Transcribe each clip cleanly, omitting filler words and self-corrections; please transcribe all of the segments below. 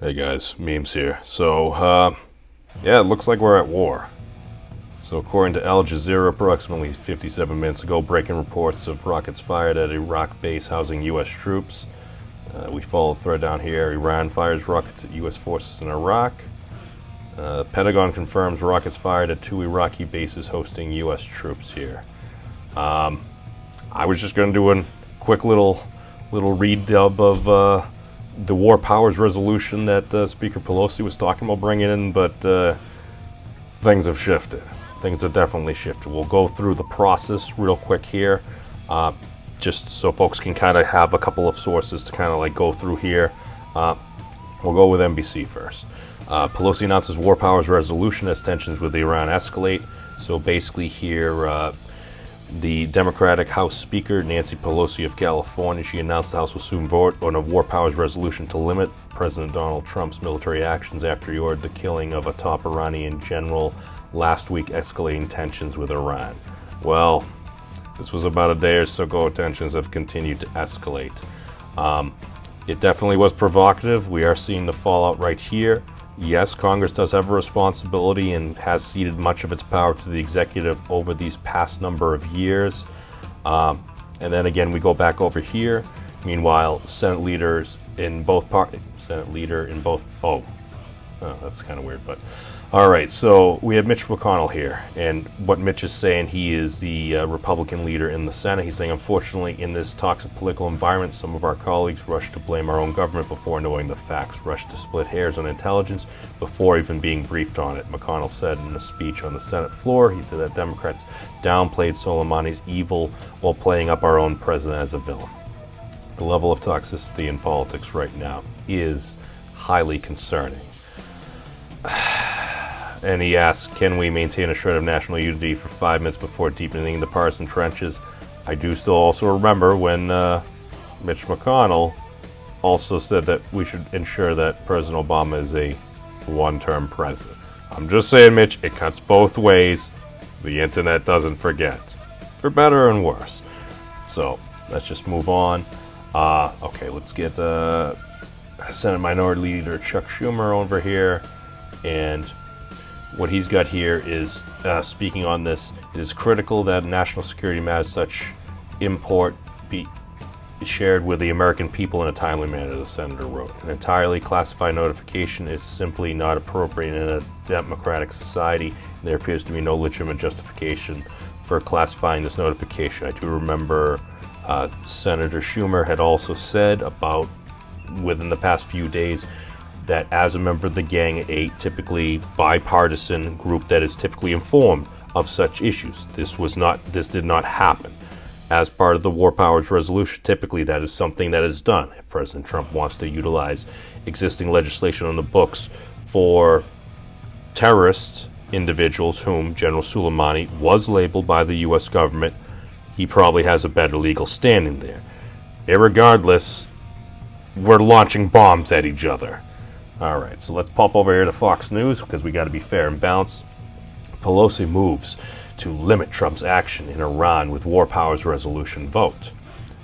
Hey guys, memes here. Yeah, it looks like we're at war. So according to Al Jazeera, approximately 57 minutes ago, breaking reports of rockets fired at Iraq base housing U.S. troops. We follow the thread down here. Iran fires rockets at U.S. forces in Iraq. Pentagon confirms rockets fired at 2 Iraqi bases hosting U.S. troops here. I was just going to do a quick little read dub of the War Powers resolution that Speaker Pelosi was talking about bringing in, but things have shifted. Things have definitely shifted. We'll go through the process real quick here, just so folks can kind of have a couple of sources to kind of like go through here. We'll go with NBC first. Pelosi announces War Powers resolution as tensions with Iran escalate. So basically here, the Democratic House Speaker, Nancy Pelosi of California, she announced the House will soon vote on a War Powers resolution to limit President Donald Trump's military actions after he ordered the killing of a top Iranian general last week, escalating tensions with Iran. Well, this was about a day or so ago. Tensions have continued to escalate. It definitely was provocative. We are seeing the fallout right here. Yes, Congress does have a responsibility and has ceded much of its power to the executive over these past number of years. And then again, we go back over here. Meanwhile, Senate leaders in both parties, that's kind of weird, but all right. So we have Mitch McConnell here, and what Mitch is saying, he is the Republican leader in the Senate. He's saying, unfortunately, in this toxic political environment, some of our colleagues rush to blame our own government before knowing the facts, rush to split hairs on intelligence before even being briefed on it. McConnell said in a speech on the Senate floor, he said that Democrats downplayed Soleimani's evil while playing up our own president as a villain. The level of toxicity in politics right now is highly concerning. And he asks, can we maintain a shred of national unity for 5 minutes before deepening the partisan trenches? I do still also remember when Mitch McConnell also said that we should ensure that President Obama is a one-term president. I'm just saying, Mitch, it cuts both ways. The internet doesn't forget, for better and worse. So let's just move on. Okay, let's get Senate Minority Leader Chuck Schumer over here, and what he's got here is, speaking on this, it is critical that national security matters such import be shared with the American people in a timely manner, the senator wrote. An entirely classified notification is simply not appropriate in a democratic society, and there appears to be no legitimate justification for classifying this notification. I do remember Senator Schumer had also said about, within the past few days, that as a member of the gang, a typically bipartisan group that is typically informed of such issues. This did not happen. As part of the War Powers resolution, typically that is something that is done. If President Trump wants to utilize existing legislation on the books for terrorist individuals whom General Soleimani was labeled by the U.S. government, he probably has a better legal standing there. Irregardless, we're launching bombs at each other. Alright, so let's pop over here to Fox News, because we got to be fair and balanced. Pelosi moves to limit Trump's action in Iran with War Powers resolution vote.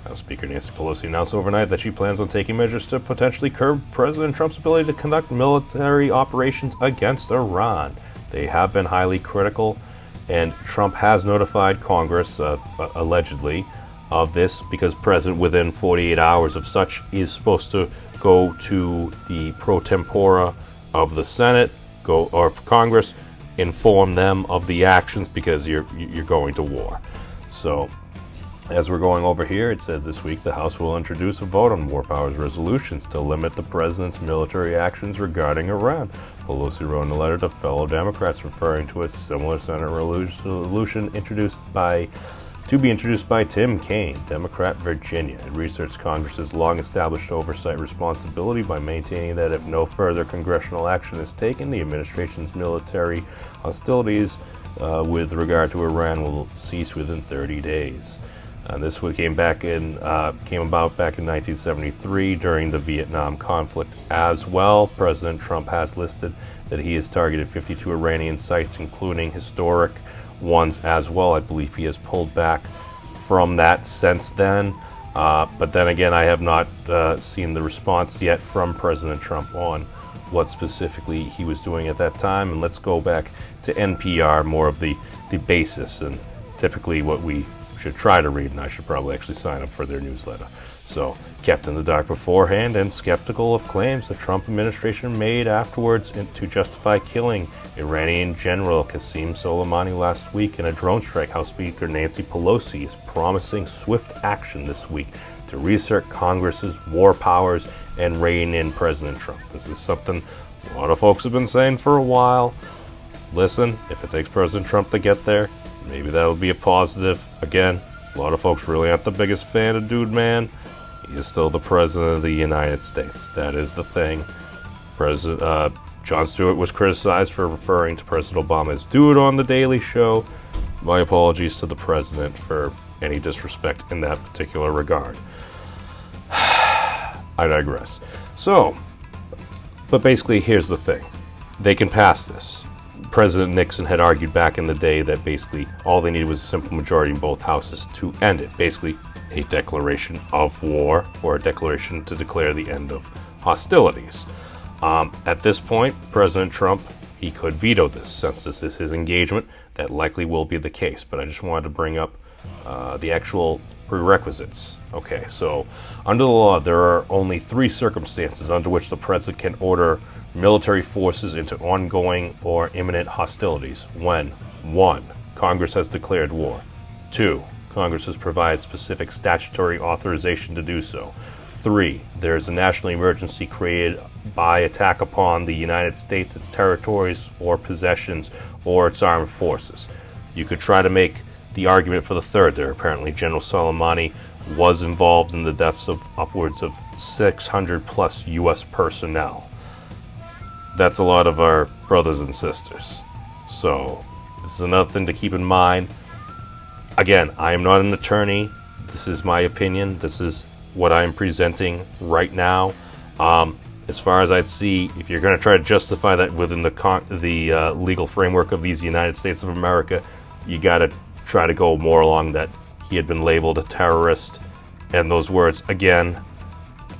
House Speaker Nancy Pelosi announced overnight that she plans on taking measures to potentially curb President Trump's ability to conduct military operations against Iran. They have been highly critical, and Trump has notified Congress, allegedly, of this, because President, within 48 hours of such, is supposed to go to the pro tempora of the Senate, or Congress, inform them of the actions, because you're going to war. So, as we're going over here, it says this week the House will introduce a vote on War Powers resolutions to limit the president's military actions regarding Iran. Pelosi wrote in a letter to fellow Democrats referring to a similar Senate resolution to be introduced by Tim Kaine, Democrat, Virginia. It researched Congress's long-established oversight responsibility by maintaining that if no further congressional action is taken, the administration's military hostilities with regard to Iran will cease within 30 days. This came about back in 1973 during the Vietnam conflict as well. President Trump has listed that he has targeted 52 Iranian sites, including historic ones as well. I believe he has pulled back from that since then. But then again, I have not seen the response yet from President Trump on what specifically he was doing at that time. And let's go back to NPR, more of the basis, and typically what we should try to read, and I should probably actually sign up for their newsletter. So, kept in the dark beforehand and skeptical of claims the Trump administration made afterwards to justify killing Iranian General Qasem Soleimani last week in a drone strike, House Speaker Nancy Pelosi is promising swift action this week to reassert Congress's war powers and rein in President Trump. This is something a lot of folks have been saying for a while. Listen, if it takes President Trump to get there, maybe that would be a positive. Again, a lot of folks really aren't the biggest fan of Dude Man. He is still the President of the United States. That is the thing. President Jon Stewart was criticized for referring to President Obama as Dude on The Daily Show. My apologies to the President for any disrespect in that particular regard. I digress. So, but basically, here's the thing. They can pass this. President Nixon had argued back in the day that basically all they needed was a simple majority in both houses to end it. Basically, a declaration of war or a declaration to declare the end of hostilities. At this point, President Trump, he could veto this. Since this is his engagement, that likely will be the case. But I just wanted to bring up the actual prerequisites. Okay, so under the law, there are only 3 circumstances under which the president can order military forces into ongoing or imminent hostilities. When 1. Congress has declared war. 2. Congress has provided specific statutory authorization to do so. 3. There is a national emergency created by attack upon the United States, its territories or possessions, or its armed forces. You could try to make the argument for the third there. Apparently General Soleimani was involved in the deaths of upwards of 600 plus U.S. personnel. That's a lot of our brothers and sisters. So, this is another thing to keep in mind. Again, I am not an attorney. This is my opinion. This is what I am presenting right now. As far as I'd see, if you're going to try to justify that within the legal framework of these United States of America, you got to try to go more along that he had been labeled a terrorist. And those words, again,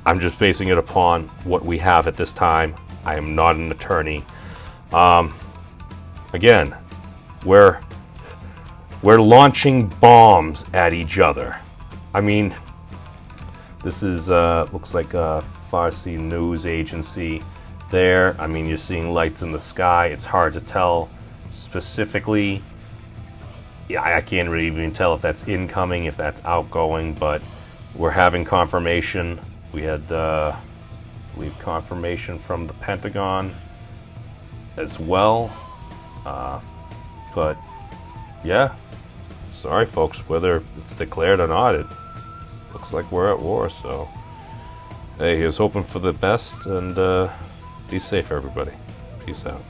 I'm just basing it upon what we have at this time. I am not an attorney. Again, we're launching bombs at each other. I mean, this is looks like a Farsi news agency there. I mean, you're seeing lights in the sky. It's hard to tell specifically. Yeah, I can't really even tell if that's incoming, if that's outgoing, but we're having confirmation. We had, I believe, confirmation from the Pentagon as well. But yeah, sorry folks, whether it's declared or not, it looks like we're at war. So hey, here's hoping for the best, and be safe everybody. Peace out.